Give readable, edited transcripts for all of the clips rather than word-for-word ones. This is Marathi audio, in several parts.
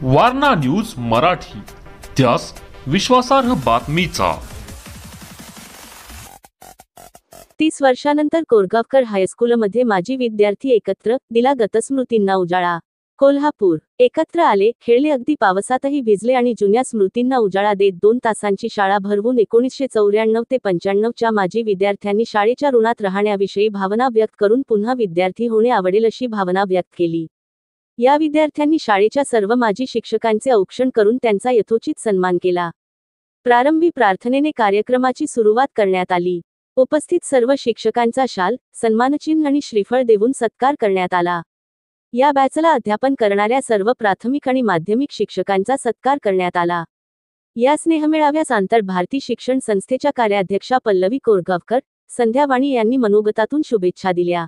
वारणा न्यूज मराठी, त्यास विश्वासार्ह बातमीचा। 30 वर्षानंतर कोरगावकर हायस्कूलमध्ये माजी विद्यार्थी एकत्र, दिला गतस्मृतींना उजाळा। कोल्हापूर। एकत्र आले, खेळले, अगदी पावसातही भिजले आणि जुन्या स्मृतींना उजाळा देत 2 तासांची शाळा भरवून 1994 ते 95 च्या माजी विद्यार्थ्यांनी शाळेच्या ऋणात राहण्याविषयी भावना व्यक्त करून पुन्हा विद्यार्थी होणे आवडेल अशी भावना व्यक्त केली। या विद्यार्थ्यांनी शाळेच्या सर्व माजी शिक्षकांचे औक्षण करून त्यांचा यथोचित सन्मान केला। प्रारंभी प्रार्थनेने कार्यक्रमाची सुरुवात करण्यात आली। उपस्थित सर्व शिक्षकांचा शाल, सन्मानचिन्ह आणि श्रीफळ देऊन सत्कार करण्यात आला। या बॅचला अध्यापन करणाऱ्या सर्व प्राथमिक आणि माध्यमिक शिक्षकांचा सत्कार करण्यात आला। या स्नेहमेळाव्यास आंतर भारती शिक्षण संस्थेच्या कार्याध्यक्षा पल्लवी कोरगावकर, संध्या वाणी यांनी मनोगतातून शुभेच्छा दिल्या।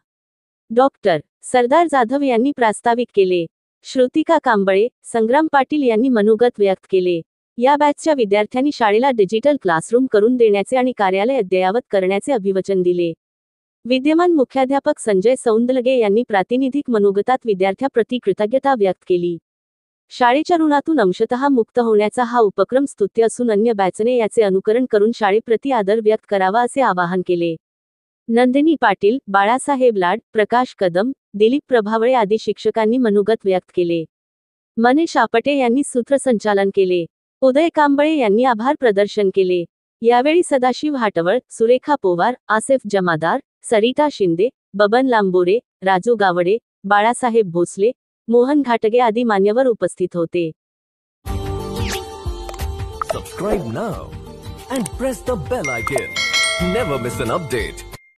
डॉक्टर सरदार जाधव यांनी प्रास्ताविक केले। श्रुतिका कांबळे, संग्राम पाटील यांनी मनोगत व्यक्त केले। या बॅचच्या विद्यार्थ्यांनी शाळेला डिजिटल क्लासरूम करून देण्याचे आणि कार्यालय अद्ययावत करण्याचे अभिवचन दिले। विद्यमान मुख्याध्यापक संजय सौंदलगे यांनी प्रातिनिधिक मनोगतात विद्यार्थ्याप्रती कृतज्ञता व्यक्त केली। शाळेच्या ऋणातून अंशतः मुक्त होण्याचा हा उपक्रम स्तुत्य असून अन्य बॅचने याचे अनुकरण करून शाळेप्रती आदर व्यक्त करावा असे आवाहन केले। नंदिनी पाटील, बाळासाहेब लाड, प्रकाश कदम, दिलीप प्रभावळे आदी शिक्षकांनी मनोगत व्यक्त केले। मनीष आपटे यांनी सूत्रसंचालन केले। उदय कांबळे यांनी आभार प्रदर्शन केले। यावेळी सदाशिव हाटवळ, सुरेखा पोवार, आसिफ जमादार, सरिता शिंदे, बबन लांबोरे, राजू गावडे, बाळासाहेब भोसले, मोहन घाटगे आदी मान्यवर उपस्थित होते। Subscribe now and press the bell icon. Never miss an update.